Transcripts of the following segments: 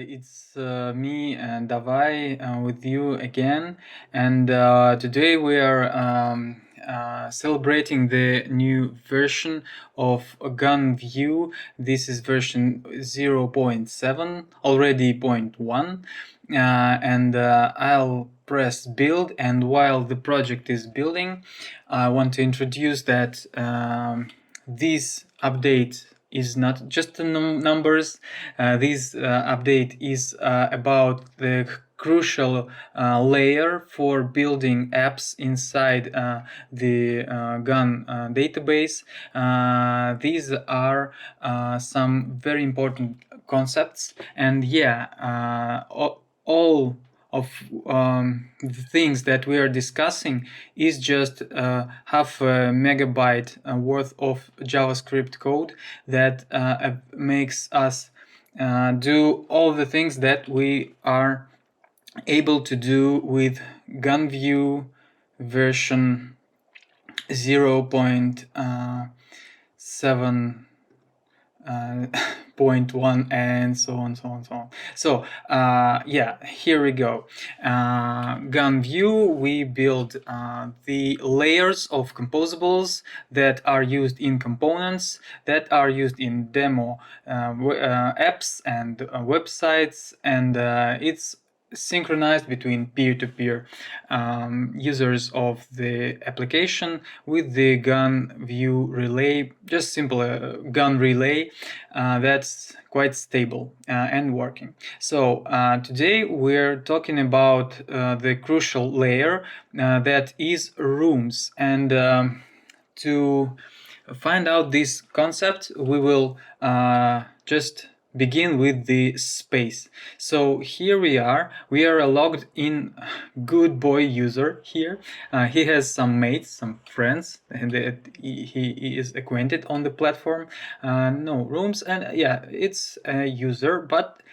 It's me and Davai with you again, and today we are celebrating the new version of GunVue. This is version 0.7, already 0.1, and I'll press build, and while the project is building, I want to introduce that this update is not just the numbers. This update is about the crucial layer for building apps inside the gun database. These are some very important concepts, and all of the things that we are discussing is just half a megabyte worth of JavaScript code that makes us do all the things that we are able to do with GunVue version 0.7 0.1 and so on. So here we go. GunVue, we build the layers of composables that are used in components, that are used in demo apps and websites, and it's synchronized between peer-to-peer users of the application with the GunVue relay, just simple gun relay that's quite stable and working. So today we're talking about the crucial layer that is rooms, and to find out this concept we will just begin with the space. So here we are a logged in good boy user here. He has some mates, some friends, and he is acquainted on the platform. No rooms, and it's a user, but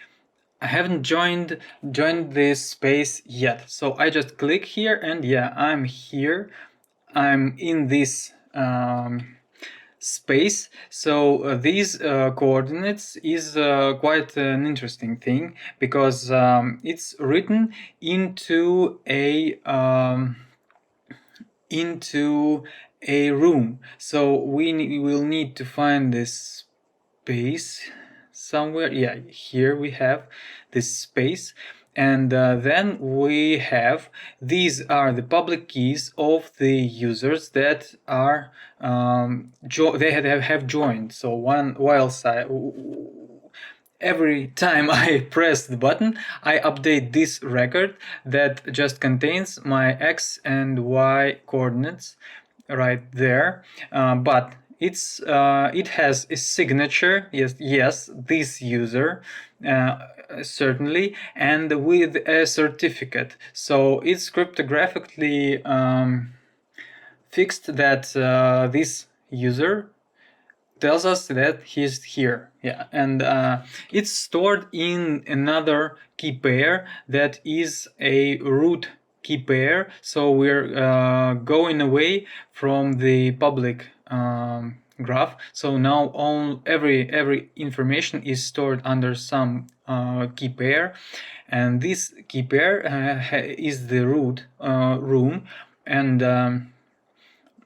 I haven't joined this space yet. So I just click here, and I'm here. I'm in this space. So these coordinates is quite an interesting thing, because it's written into a room. So we will need to find this space somewhere. Here we have this space, and then we have, these are the public keys of the users that are they have joined. So every time I press the button, I update this record that just contains my X and Y coordinates right there, but it has a signature. Yes, this user certainly, and with a certificate. So it's cryptographically fixed that this user tells us that he's here. And it's stored in another key pair that is a root key pair. So we're going away from the public graph. So now every information is stored under some key pair, and this key pair is the root room, and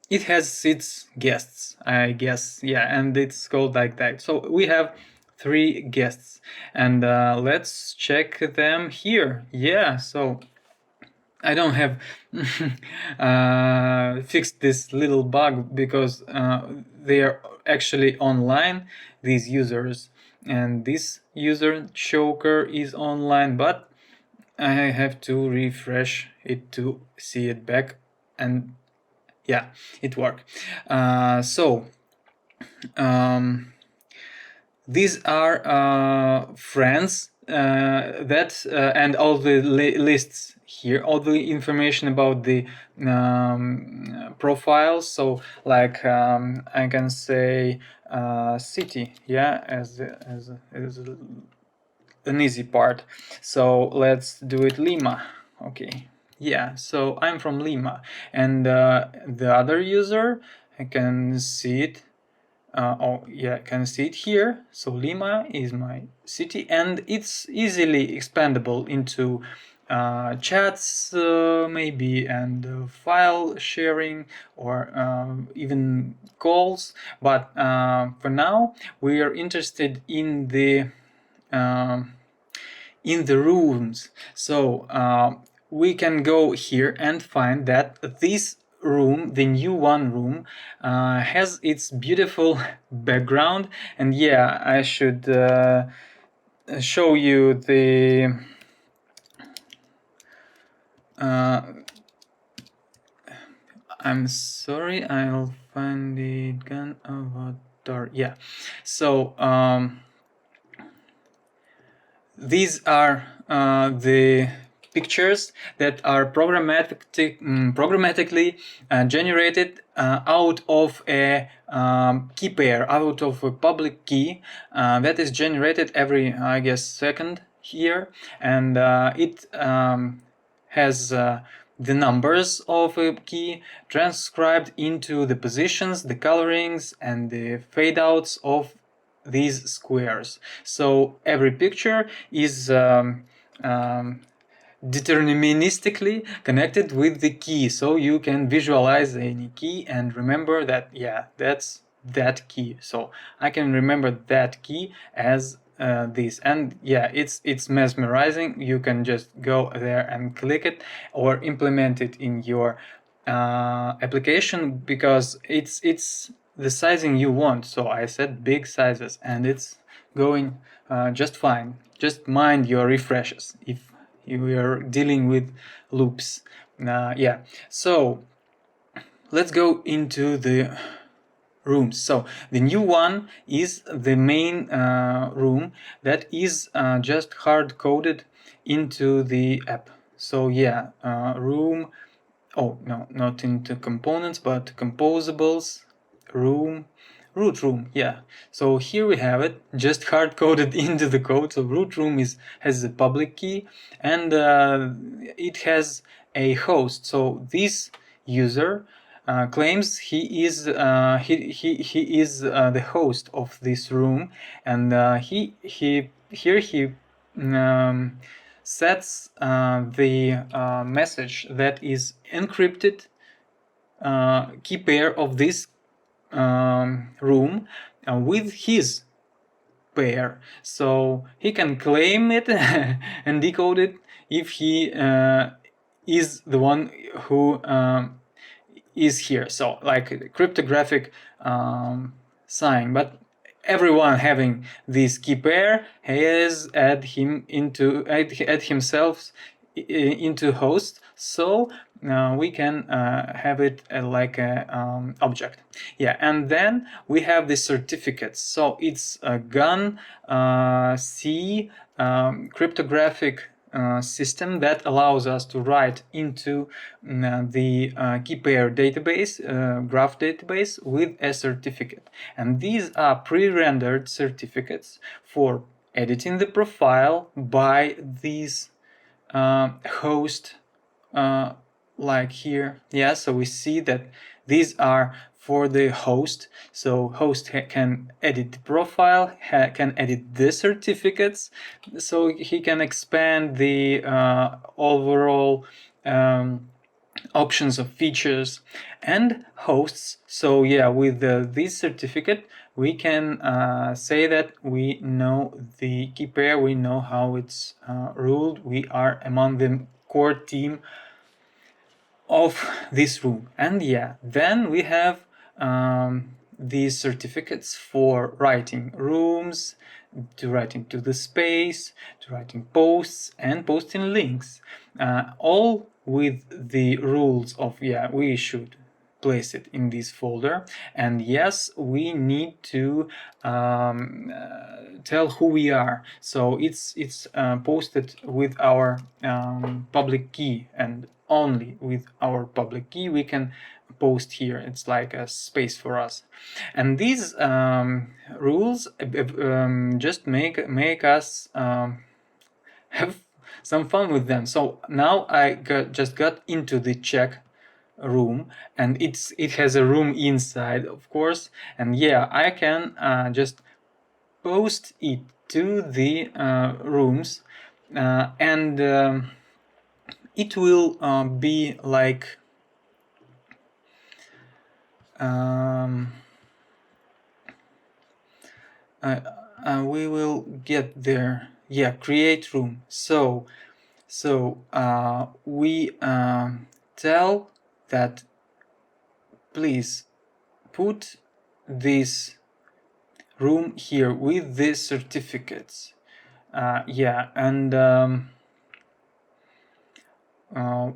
it has its guests, I guess. And it's called like that. So we have 3 guests, and let's check them here. So I don't have fixed this little bug, because they are actually online, these users, and this user choker is online, but I have to refresh it to see it back, and it worked. These are friends that and all the lists here, all the information about the profiles. So like I can say city, as an easy part. So let's do it Lima. Okay. So I'm from Lima, and the other user, I can see it oh yeah, you can see it here. So Lima is my city, and it's easily expandable into chats maybe, and file sharing, or even calls. But for now we are interested in the rooms. So we can go here and find that this room, the new one room, has its beautiful background. And yeah, I should show you the I'm sorry, I'll find the gun avatar. Yeah, so these are the pictures that are programmatically generated out of a key pair, out of a public key that is generated every, I guess, second here, and it has the numbers of a key transcribed into the positions, the colorings, and the fade outs of these squares. So every picture is deterministically connected with the key, so you can visualize any key and remember that, yeah, that's that key. So I can remember that key as this, and yeah, it's mesmerizing. You can just go there and click it or implement it in your application, because it's the sizing you want. So I set big sizes, and it's going just fine. Just mind your refreshes if you are dealing with loops. Yeah, so let's go into the rooms. So the new one is the main room that is just hard coded into the app. So yeah, room, oh no, not into components, but composables, room, root room. Yeah, so here we have it, just hard coded into the code. So root room has a public key, and it has a host. So this user claims he is the host of this room, and he sets the message that is encrypted key pair of this room with his pair. So he can claim it and decode it if he is the one who is here. So like cryptographic sign, but everyone having this key pair has add himself into host, so we can have it like a object. Yeah, and then we have the certificates. So it's a gun C cryptographic system that allows us to write into the key pair database, graph database, with a certificate. And these are pre-rendered certificates for editing the profile by these host, like here. Yeah, so we see that these are for the host. So host can edit the profile, can edit the certificates, so he can expand the overall options of features and hosts. So yeah, with this certificate we can say that we know the key pair, we know how it's ruled, we are among the core team of this room. And yeah, then we have these certificates for writing rooms, to writing to the space, to writing posts, and posting links, all with the rules of, yeah, we should place it in this folder, and yes, we need to tell who we are. So it's posted with our public key, and only with our public key we can post here. It's like a space for us, and these rules just make us have some fun with them. So now I just got into the check room, and it has a room inside, of course, and yeah, I can just post it to the rooms, and it will be like we will get there. Yeah, create room. So we tell that please put this room here with these certificates. Yeah, and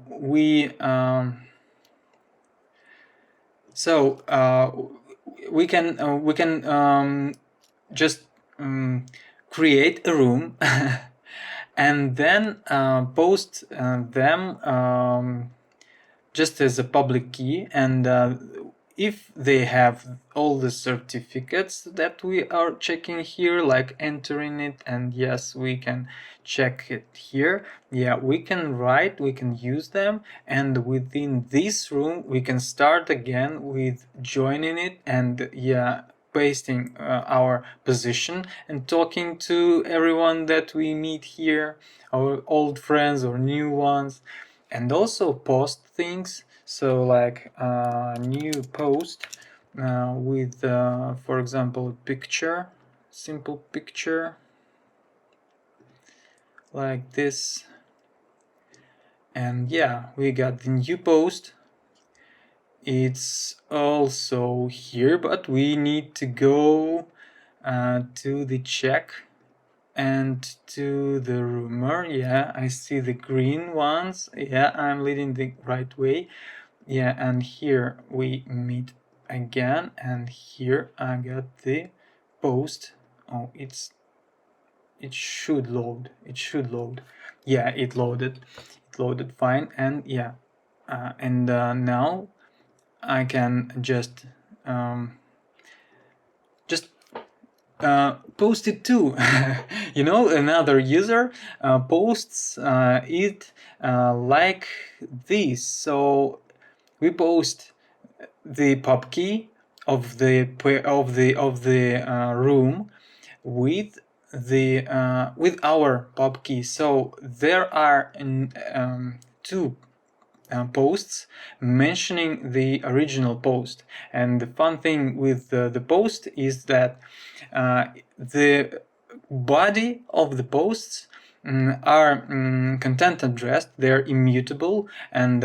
we we can just create a room and then post them just as a public key, and if they have all the certificates that we are checking here, like entering it, and yes, we can check it here, yeah, we can use them, and within this room we can start again with joining it, and yeah, pasting our position and talking to everyone that we meet here, our old friends or new ones, and also post things. So like new post with for example, a picture, simple picture like this, and yeah, we got the new post. It's also here, but we need to go to the check and to the rumor. Yeah, I see the green ones. Yeah, I'm leading the right way. Yeah, and here we meet again, and here I got the post. Oh, it should load. It should load. Yeah, it loaded. It loaded fine, and yeah, and now I can just post it too. You know, another user posts it like this. So we post the pub key of the room with with our pub key. So there are two posts mentioning the original post, and the fun thing with the post is that the body of the posts are content addressed, they're immutable, and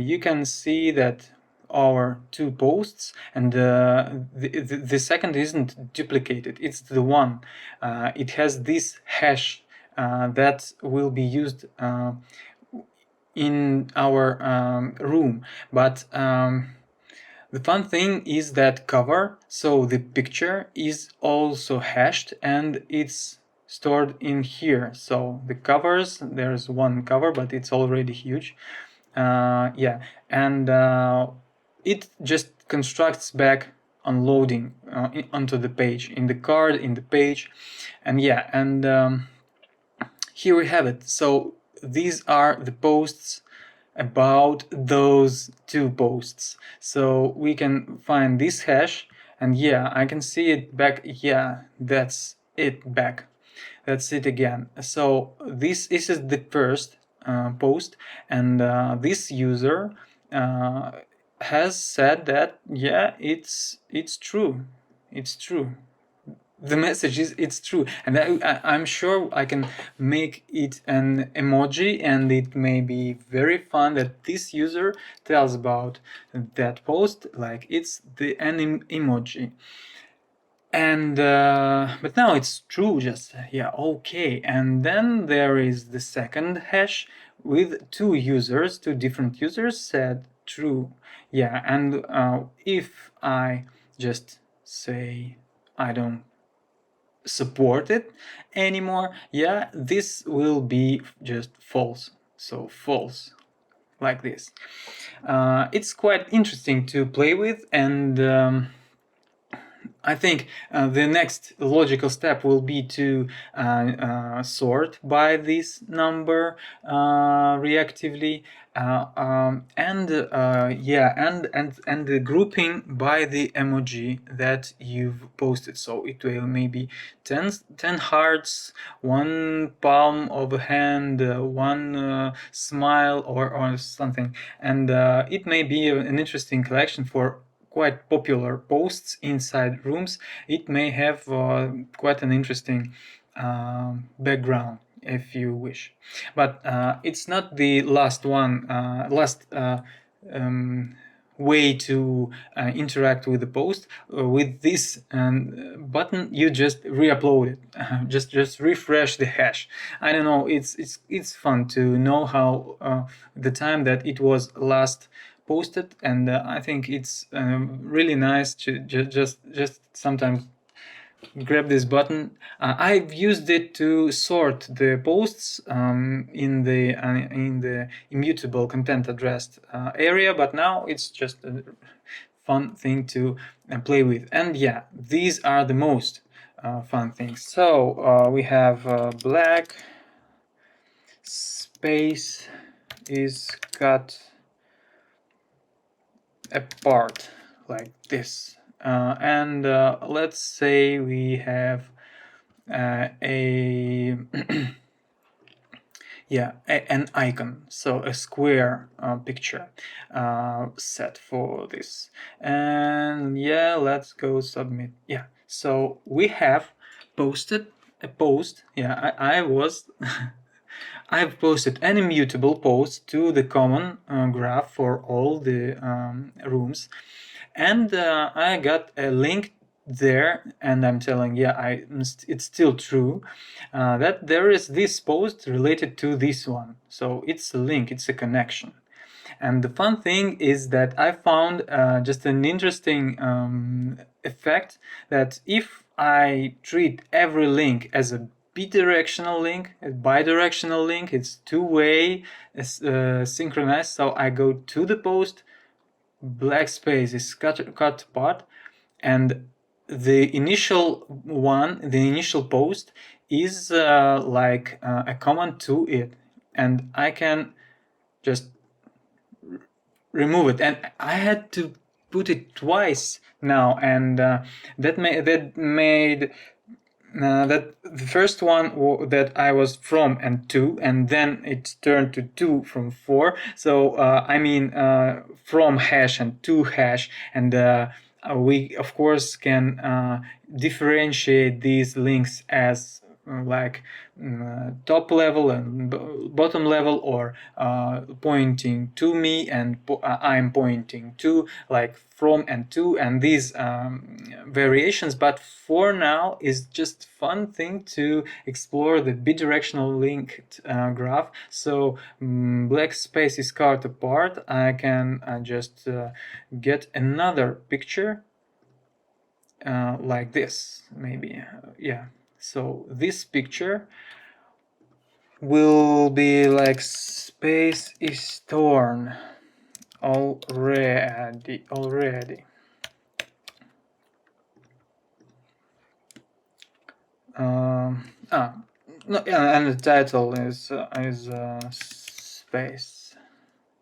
you can see that our two posts, and the second isn't duplicated, it's the one. It has this hash that will be used in our room, but the fun thing is that cover, so the picture is also hashed and it's stored in here. So the covers, there's one cover, but it's already huge. Yeah, and it just constructs back on loading onto the page, in the card, in the page, and yeah, and here we have it. So these are the posts about those two posts. So we can find this hash, and yeah, I can see it back. Yeah, that's it back. That's it again. So this is the first post, and this user has said that yeah, it's true. It's true. The message is it's true, and I'm sure I can make it an emoji, and it may be very fun that this user tells about that post like it's an emoji. And but now it's true, just yeah, okay. And then there is the second hash with two different users said true. Yeah, and if I just say I don't support it anymore, yeah, this will be just false. So false, like this. It's quite interesting to play with, and I think the next logical step will be to sort by this number reactively, and the grouping by the emoji that you've posted. So it will maybe 10 hearts, one palm of a hand, one smile, or something, and it may be an interesting collection for quite popular posts inside rooms. It may have quite an interesting background if you wish, but it's not the last way to interact with the post. With this button, you just re-upload it. Just refresh the hash. I don't know. It's fun to know how the time that it was last posted, and I think it's really nice to just sometimes grab this button. I've used it to sort the posts in the immutable content addressed area, but now it's just a fun thing to play with. And yeah, these are the most fun things. So we have black space is cut apart like this, and let's say we have a an icon, so a square picture set for this, and yeah, let's go submit. Yeah, so we have posted a post. Yeah, I was I've posted an immutable post to the common graph for all the rooms, and I got a link there, and I'm telling, it's still true that there is this post related to this one. So it's a link, it's a connection. And the fun thing is that I found just an interesting effect, that if I treat every link as a bidirectional link, it's two-way synchronized. So I go to the post, black space is cut apart, and the initial post is like a comment to it, and I can just remove it, and I had to put it twice now, and that made that the first one that I was from and to, and then it turned to from 4. So I mean from hash and to hash, and we of course can differentiate these links as like top level and bottom level, or pointing to me and I'm pointing to, like from and to, and these variations. But for now is just fun thing to explore the bidirectional linked graph. So black space is cut apart. I can just get another picture like this, maybe. Yeah, so this picture will be like space is torn already. No, yeah, and the title is space,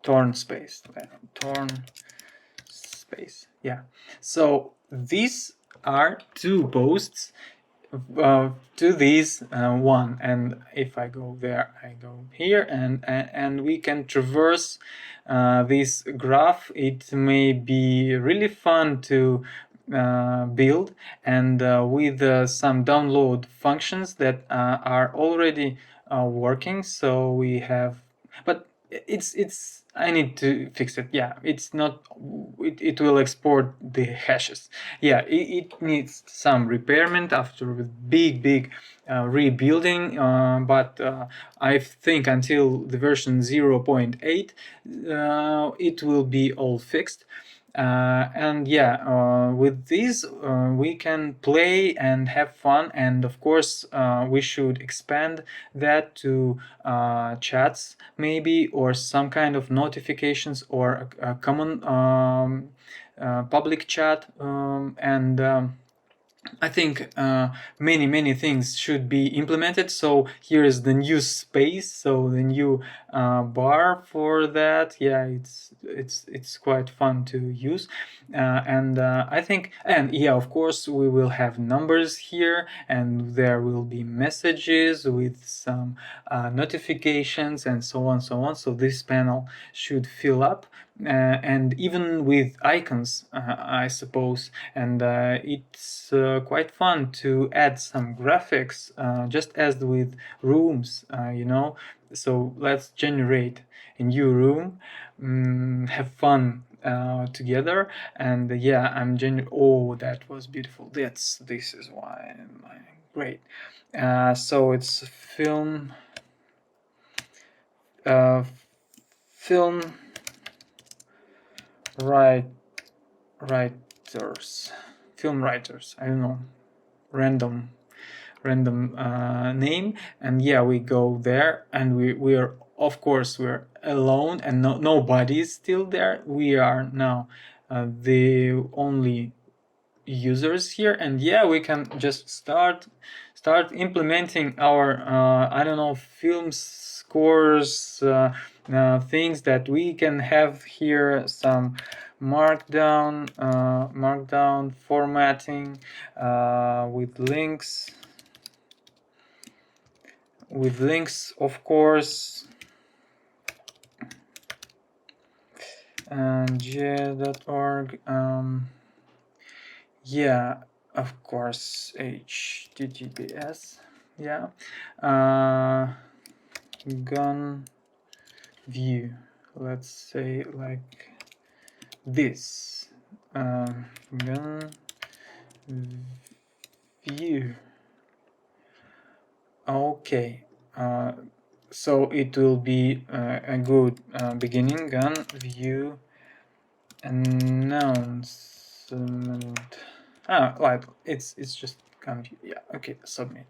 torn space, Yeah. So these are two posts to these one, and if I go there, I go here, and we can traverse this graph. It may be really fun to build, and with some download functions that are already working. So we have, but it's I need to fix it. Yeah, it's not, it will export the hashes. Yeah, it needs some repairment after big rebuilding, but I think until the version 0.8 it will be all fixed. And yeah, with these we can play and have fun, and of course we should expand that to chats maybe, or some kind of notifications, or a common public chat, and I think many things should be implemented. So here is the new space, so the new bar for that. Yeah, it's quite fun to use, and I think, and yeah, of course we will have numbers here, and there will be messages with some notifications and so on, so on. So this panel should fill up. And even with icons, I suppose, and it's quite fun to add some graphics, just as with rooms, So let's generate a new room, have fun together, and yeah, oh, that was beautiful. This is why great. So it's uh, film right writers, film writers. I don't know, random name, and yeah, we go there, and we're of course we're alone, and nobody is still there. We are now the only users here, and yeah, we can just start implementing our I don't know, film scores, things that we can have here, some markdown formatting with links, of course, and j.org. Yeah, of course, HTTPS. Yeah, GunVue. Let's say like this. GunVue. Okay. So it will be a good beginning. GunVue announcement. Like it's just GunVue. Yeah. Okay. Submit.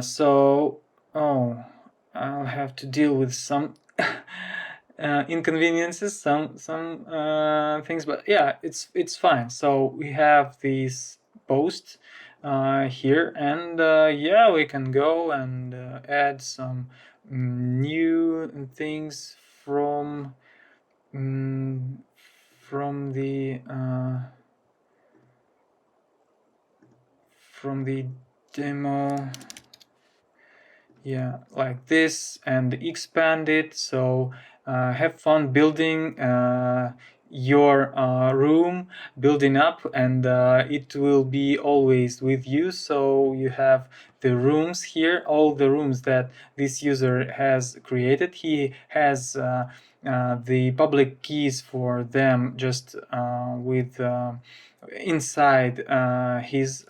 So, oh, I'll have to deal with some inconveniences, some things, but yeah, it's fine. So we have these posts here, and yeah, we can go and add some new things from the demo. Yeah, like this, and expand it. So have fun building your room, building up, and it will be always with you. So you have the rooms here, all the rooms that this user has created. He has the public keys for them, just with inside his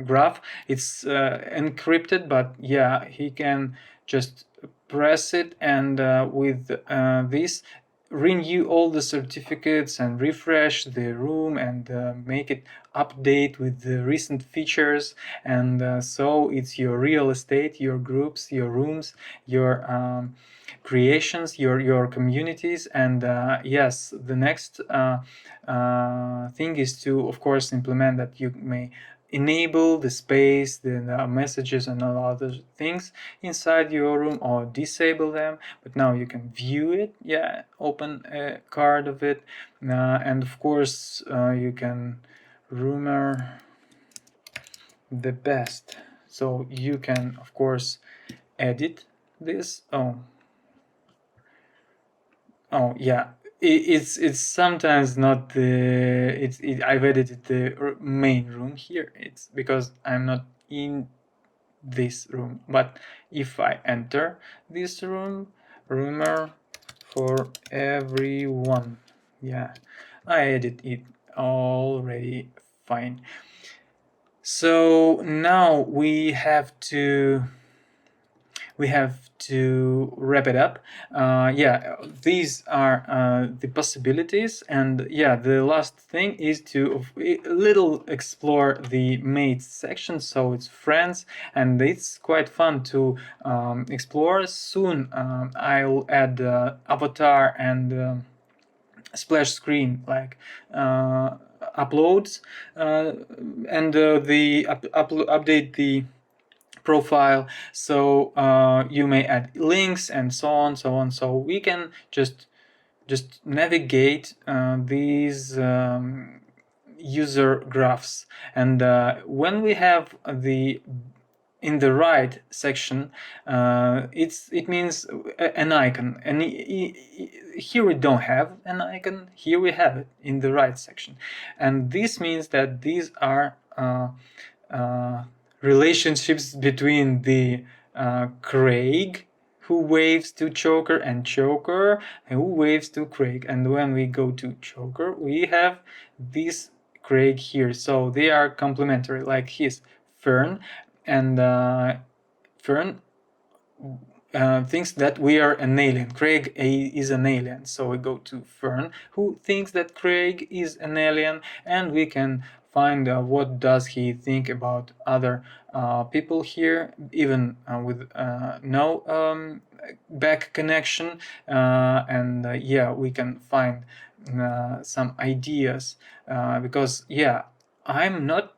graph. It's encrypted, but yeah, he can just press it, and with this, renew all the certificates and refresh the room, and make it update with the recent features. And so it's your real estate, your groups, your rooms, your creations, your communities. And yes, the next thing is to, of course, implement that you may enable the space, the messages, and all other things inside your room, or disable them. But now you can view it. Yeah, open a card of it, and of course you can rumor the best. So you can, of course, edit this. Oh yeah, it's sometimes not the I've edited the main room here. It's because I'm not in this room. But if I enter this room, rumor for everyone, yeah, I edit it already fine. So now we have to wrap it up. Yeah, these are the possibilities, and yeah, the last thing is to little explore the mates section. So it's friends, and it's quite fun to explore. Soon I'll add avatar and splash screen, like uploads and update the profile. So you may add links and so on, so we can just navigate these user graphs. And when we have the in the right section, it means an icon, and here we don't have an icon, here we have it in the right section. And this means that these are relationships between the Craig who waves to Choker and Choker who waves to Craig. And when we go to Choker, we have this Craig here. So they are complementary, like his Fern, and Fern thinks that we are an alien. Craig is an alien. So we go to Fern, who thinks that Craig is an alien, and we can find what does he think about other people here, even with no back connection. And yeah, we can find some ideas because yeah, I'm not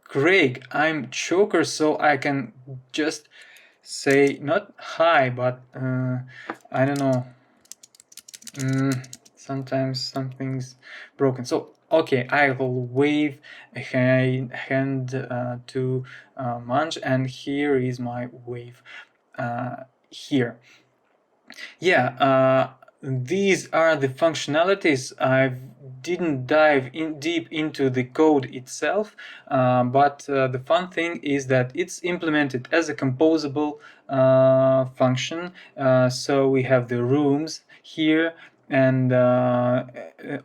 Craig, I'm Choker, so I can just say not hi, but I don't know. Sometimes something's broken. So okay, I will wave a hand to Munch, and here is my wave here. Yeah, these are the functionalities. I didn't dive in deep into the code itself, but the fun thing is that it's implemented as a composable function. So we have the rooms here, and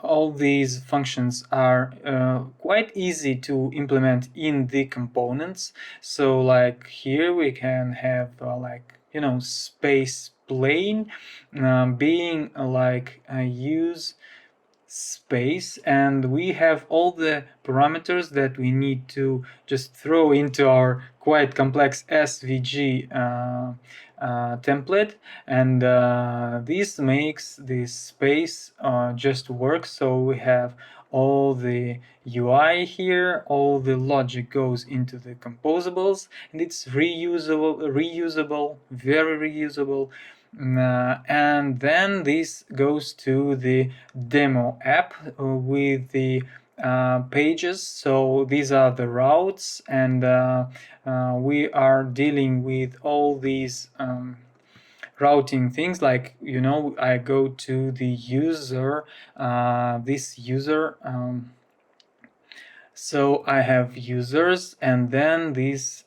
all these functions are quite easy to implement in the components. So like here we can have like, you know, space plane being like use space, and we have all the parameters that we need to just throw into our quite complex SVG template, and this makes this space just work. So we have all the UI here, all the logic goes into the composables, and it's reusable, very reusable. And then this goes to the demo app with the pages. So these are the routes, and we are dealing with all these routing things, like, you know, I go to the user, this user, so I have users, and then this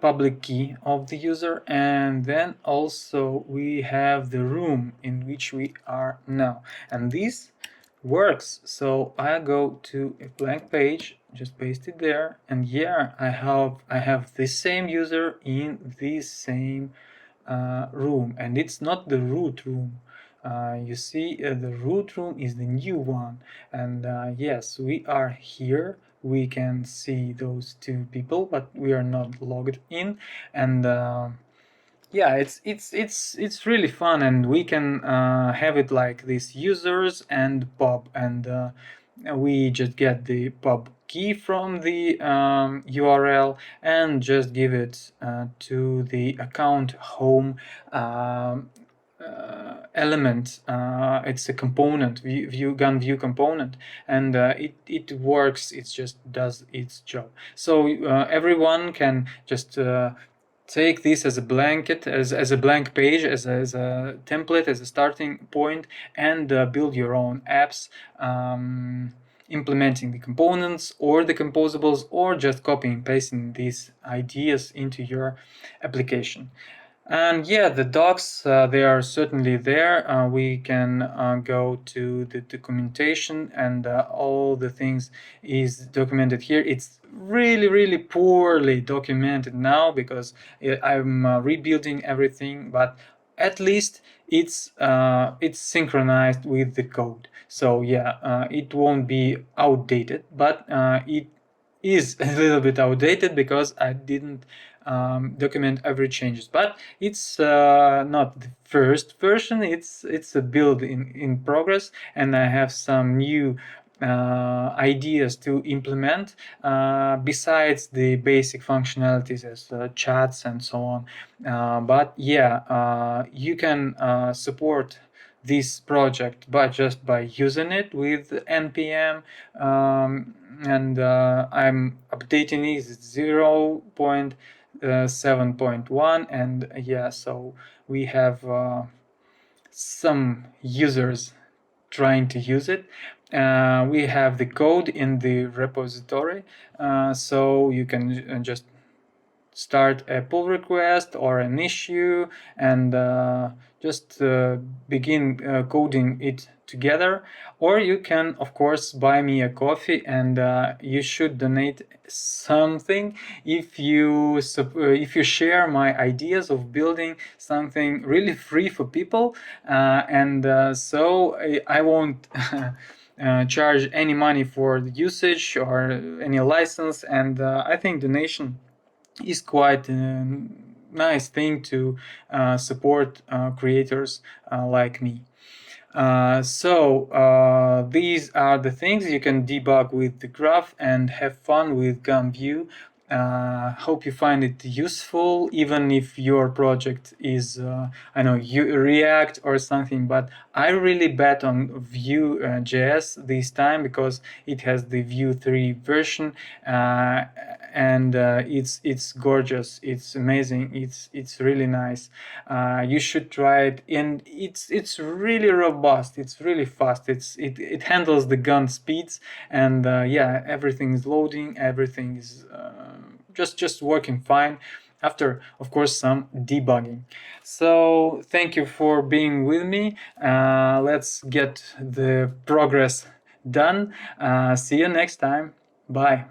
public key of the user, and then also we have the room in which we are now, and this works. So I go to a blank page, just paste it there, and yeah, I have the same user in this same room, and it's not the root room. You see, the root room is the new one, and yes, we are here. We can see those two people, but we are not logged in, and yeah, it's really fun, and we can have it like these users and pub, and we just get the pub key from the URL and just give it to the account home element. It's a component, GunVue component, and it works. It just does its job. So everyone can just take this as a blanket, as a blank page, as a template, as a starting point, and build your own apps, implementing the components or the composables, or just copying and pasting these ideas into your application. And yeah, the docs, they are certainly there. We can go to the documentation, and all the things is documented here. It's really poorly documented now because I'm rebuilding everything, but at least it's synchronized with the code. So yeah, it won't be outdated, but is a little bit outdated because I didn't document every changes, but it's not the first version. It's a build in progress, and I have some new ideas to implement besides the basic functionalities as chats and so on. But yeah, you can support this project just by using it with npm, and I'm updating it 0.7.1, and yeah, so we have some users trying to use it. We have the code in the repository, so you can just start a pull request or an issue and just begin coding it together. Or you can, of course, buy me a coffee, and you should donate something if you share my ideas of building something really free for people, and so I won't charge any money for the usage or any license, and I think donation is quite a nice thing to support creators like me. So these are the things you can debug with the graph and have fun with GunVue. Hope you find it useful, even if your project is, I know, React or something. But I really bet on Vue.js this time because it has the Vue 3 version, and it's gorgeous. It's amazing. It's really nice. You should try it, and it's really robust. It's really fast. It handles the gun speeds, and yeah, everything is loading. Everything is just working fine. After, of course, some debugging. So thank you for being with me. Let's get the progress done. See you next time. Bye.